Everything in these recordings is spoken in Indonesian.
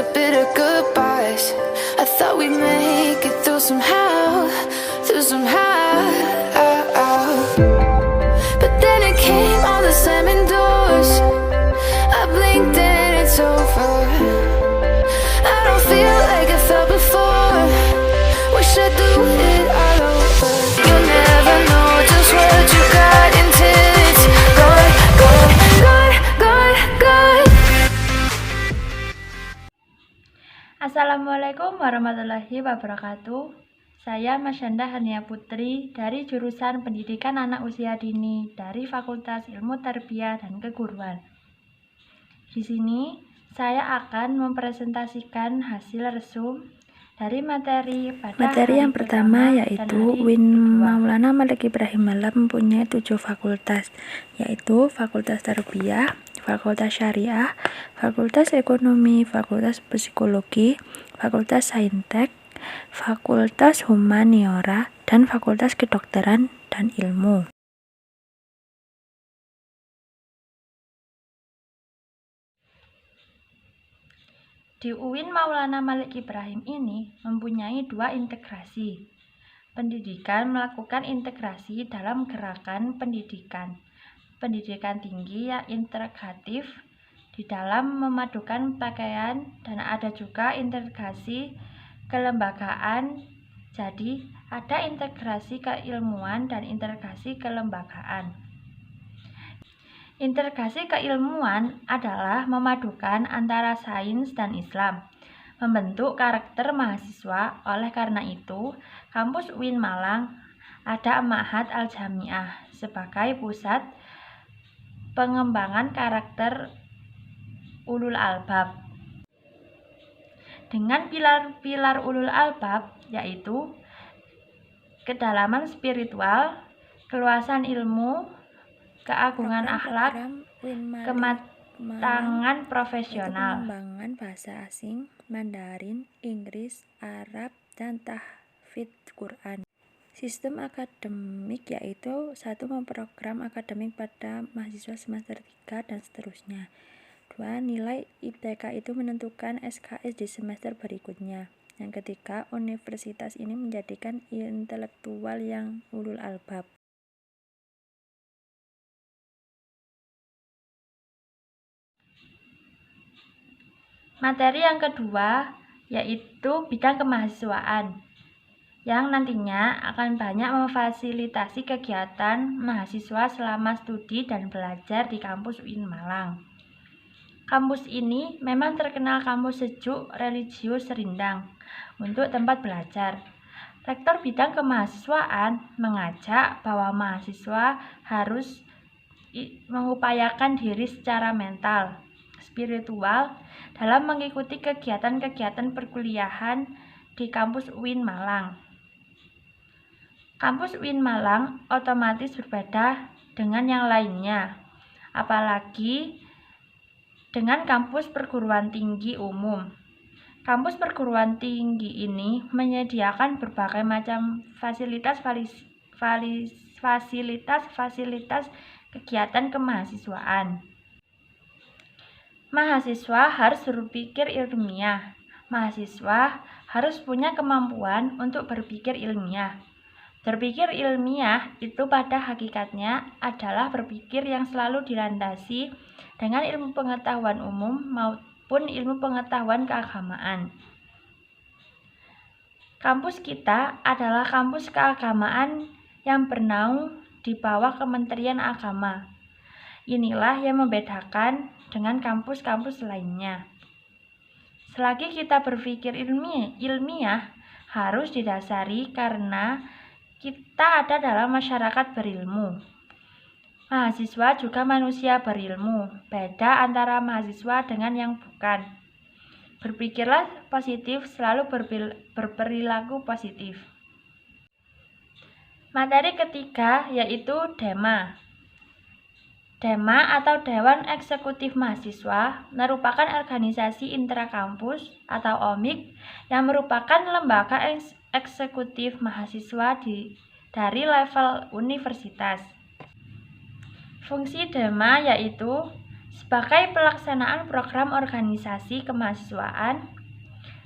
a bit of goodbyes. I thought we'd make it through somehow, But then it came, all the slamming doors. I blinked and it's over. I don't feel like I felt before. Wish I'd do it all over. You never know just what you got until it's gone, gone, gone, gone, gone. Assalamualaikum warahmatullahi wabarakatuh. Saya Masyanda Hania Putri dari jurusan Pendidikan Anak Usia Dini dari Fakultas Ilmu Tarbiyah dan Keguruan. Di sini saya akan mempresentasikan hasil resum dari materi yang pertama yaitu Win Maulana Malik Ibrahim Malam mempunyai 7 fakultas, yaitu Fakultas Tarbiyah, Fakultas Syariah, Fakultas Ekonomi, Fakultas Psikologi, Fakultas Saintek, Fakultas Humaniora, dan Fakultas Kedokteran dan Ilmu. Di UIN Maulana Malik Ibrahim ini mempunyai 2 integrasi. Pendidikan melakukan integrasi dalam gerakan pendidikan tinggi yang integratif di dalam memadukan pakaian, dan ada juga integrasi kelembagaan. Jadi ada integrasi keilmuan dan integrasi kelembagaan. Integrasi keilmuan adalah memadukan antara sains dan Islam, membentuk karakter mahasiswa. Oleh karena itu, kampus UIN Malang ada Ma'had Al-Jami'ah sebagai pusat pengembangan karakter ulul albab. Dengan pilar-pilar ulul albab yaitu kedalaman spiritual, keluasan ilmu, keagungan akhlak, kematangan profesional, pengembangan bahasa asing, Mandarin, Inggris, Arab, dan tahfidz Quran. Sistem akademik yaitu 1. Memprogram akademik pada mahasiswa semester 3 dan seterusnya. 2. Nilai IPTK itu menentukan SKS di semester berikutnya. Yang ketiga, universitas ini menjadikan intelektual yang ulul albab. Materi yang kedua yaitu bidang kemahasiswaan, yang nantinya akan banyak memfasilitasi kegiatan mahasiswa selama studi dan belajar di kampus UIN Malang. Kampus ini memang terkenal kampus sejuk, religius, rindang untuk tempat belajar. Rektor bidang kemahasiswaan mengajak bahwa mahasiswa harus mengupayakan diri secara mental, spiritual dalam mengikuti kegiatan-kegiatan perkuliahan di kampus UIN Malang. Kampus UIN Malang otomatis berbeda dengan yang lainnya, apalagi dengan kampus perguruan tinggi umum. Kampus perguruan tinggi ini menyediakan berbagai macam fasilitas kegiatan kemahasiswaan. Mahasiswa harus berpikir ilmiah. Mahasiswa harus punya kemampuan untuk berpikir ilmiah. Berpikir ilmiah itu pada hakikatnya adalah berpikir yang selalu dilandasi dengan ilmu pengetahuan umum maupun ilmu pengetahuan keagamaan. Kampus kita adalah kampus keagamaan yang bernaung di bawah Kementerian Agama. Inilah yang membedakan dengan kampus-kampus lainnya. Selagi kita berpikir ilmiah harus didasari karena kita ada dalam masyarakat berilmu. Mahasiswa juga manusia berilmu. Beda antara mahasiswa dengan yang bukan. Berpikirlah positif, selalu berperilaku positif. Materi ketiga yaitu DEMA. DEMA atau Dewan Eksekutif Mahasiswa merupakan organisasi intrakampus atau OMIK yang merupakan lembaga eksekutif mahasiswa dari level universitas. Fungsi DEMA yaitu sebagai pelaksanaan program organisasi kemahasiswaan,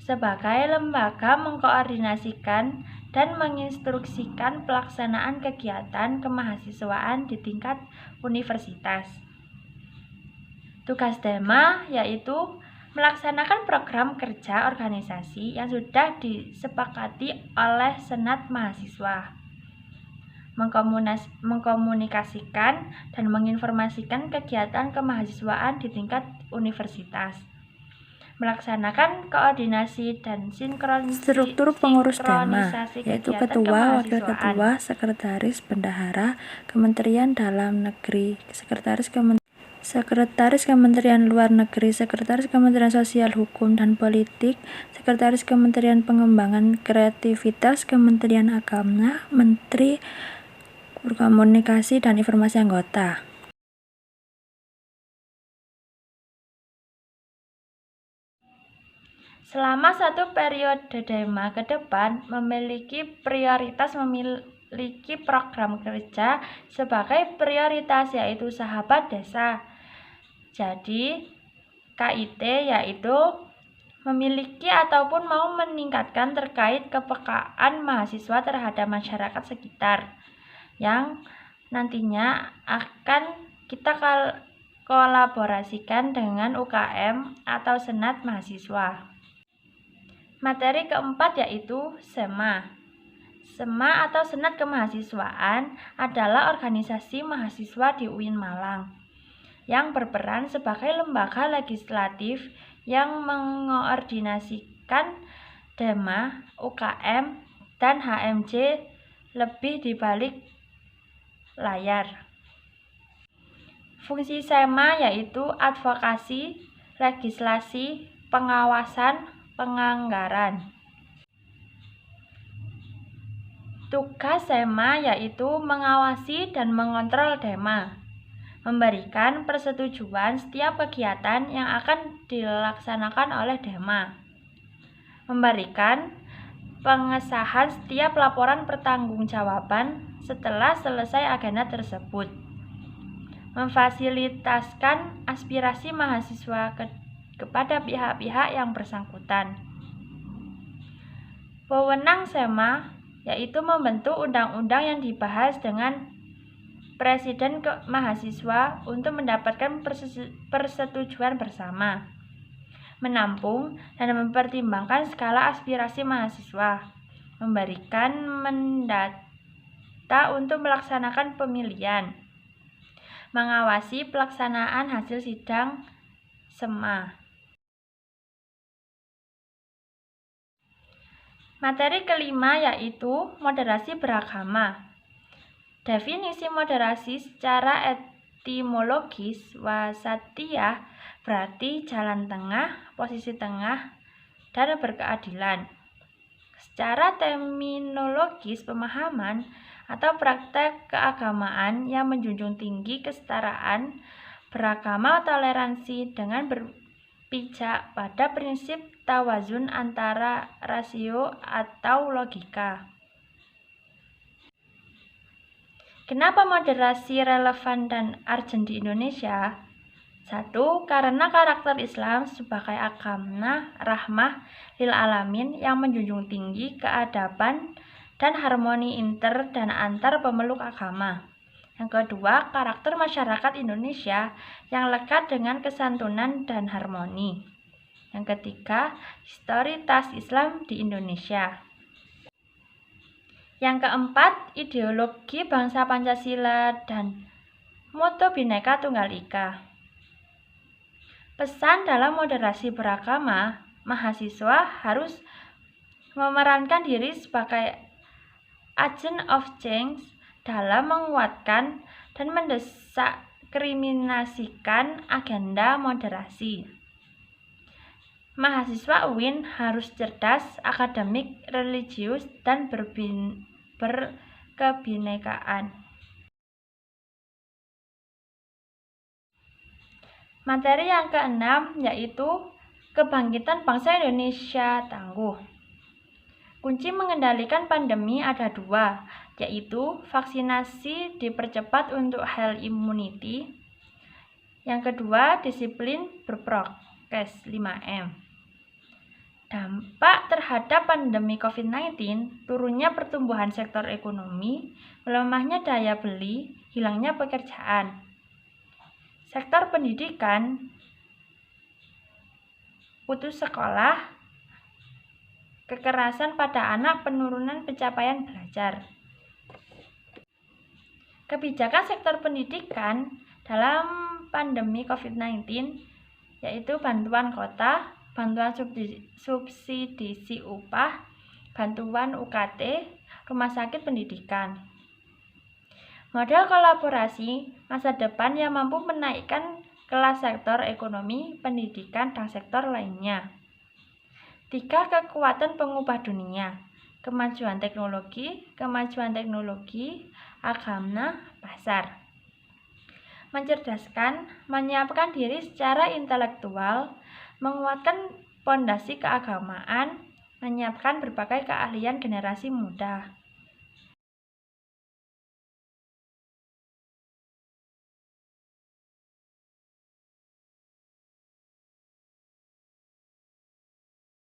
sebagai lembaga mengkoordinasikan dan menginstruksikan pelaksanaan kegiatan kemahasiswaan di tingkat universitas. Tugas Dema yaitu melaksanakan program kerja organisasi yang sudah disepakati oleh Senat Mahasiswa, mengkomunikasikan dan menginformasikan kegiatan kemahasiswaan di tingkat universitas, melaksanakan koordinasi dan Struktur pengurus Dema, sinkronisasi yaitu kegiatan ketua, wakil kemahasiswaan. ketua, sekretaris, bendahara, Kementerian Dalam Negeri, sekretaris Kementerian Luar Negeri, sekretaris Kementerian Sosial, Hukum, dan Politik, sekretaris Kementerian Pengembangan Kreativitas, Kementerian Agama, Menteri Komunikasi dan Informasi anggota. Selama satu periode Dema ke depan memiliki program kerja sebagai prioritas yaitu Sahabat Desa. Jadi KIT yaitu memiliki ataupun mau meningkatkan terkait kepekaan mahasiswa terhadap masyarakat sekitar yang nantinya akan kita kolaborasikan dengan UKM atau Senat Mahasiswa. Materi keempat yaitu SEMA. SEMA atau Senat Kemahasiswaan adalah organisasi mahasiswa di UIN Malang yang berperan sebagai lembaga legislatif yang mengoordinasikan Dema, UKM, dan HMJ lebih di balik layar. Fungsi SEMA yaitu advokasi, legislasi, pengawasan, penganggaran. Tugas SEMA yaitu mengawasi dan mengontrol Dema, memberikan persetujuan setiap kegiatan yang akan dilaksanakan oleh Dema, memberikan pengesahan setiap laporan pertanggungjawaban setelah selesai agenda tersebut, memfasilitasikan aspirasi mahasiswa kepada pihak-pihak yang bersangkutan. Wewenang SEMA yaitu membentuk undang-undang yang dibahas dengan Presiden mahasiswa untuk mendapatkan persetujuan bersama, menampung dan mempertimbangkan skala aspirasi mahasiswa, memberikan mendata untuk melaksanakan pemilihan, mengawasi pelaksanaan hasil sidang SEMA. Materi kelima yaitu moderasi beragama. Definisi moderasi secara etimologis wasatiyah berarti jalan tengah, posisi tengah, dan berkeadilan. Secara terminologis pemahaman atau praktek keagamaan yang menjunjung tinggi kesetaraan, beragama, toleransi dengan berpijak pada prinsip tawazun antara rasio atau logika. Kenapa moderasi relevan dan urgent di Indonesia? 1. Karena karakter Islam sebagai agama rahmah lil alamin yang menjunjung tinggi keadaban dan harmoni inter dan antar pemeluk agama. Yang kedua, karakter masyarakat Indonesia yang lekat dengan kesantunan dan harmoni. Yang ketiga, historitas Islam di Indonesia. Yang keempat, ideologi bangsa Pancasila dan moto Bhinneka Tunggal Ika. Pesan dalam moderasi beragama, mahasiswa harus memerankan diri sebagai agent of change dalam menguatkan dan mendesak kriminasikan agenda moderasi. Mahasiswa UIN harus cerdas, akademik, religius, dan berkebinekaan. Materi yang keenam yaitu kebangkitan bangsa Indonesia tangguh. Kunci mengendalikan pandemi ada dua, yaitu vaksinasi dipercepat untuk herd immunity. Yang kedua, disiplin berprokes 5M. Dampak terhadap pandemi COVID-19, turunnya pertumbuhan sektor ekonomi, melemahnya daya beli, hilangnya pekerjaan. Sektor pendidikan, putus sekolah, kekerasan pada anak, penurunan pencapaian belajar. Kebijakan sektor pendidikan dalam pandemi COVID-19 yaitu bantuan kota, bantuan subsidi upah, bantuan UKT, rumah sakit pendidikan. Model kolaborasi masa depan yang mampu menaikkan kelas sektor ekonomi, pendidikan, dan sektor lainnya. 3. Kekuatan pengubah dunia. Kemajuan teknologi, agama, pasar. Mencerdaskan, menyiapkan diri secara intelektual, menguatkan pondasi keagamaan, menyiapkan berbagai keahlian generasi muda.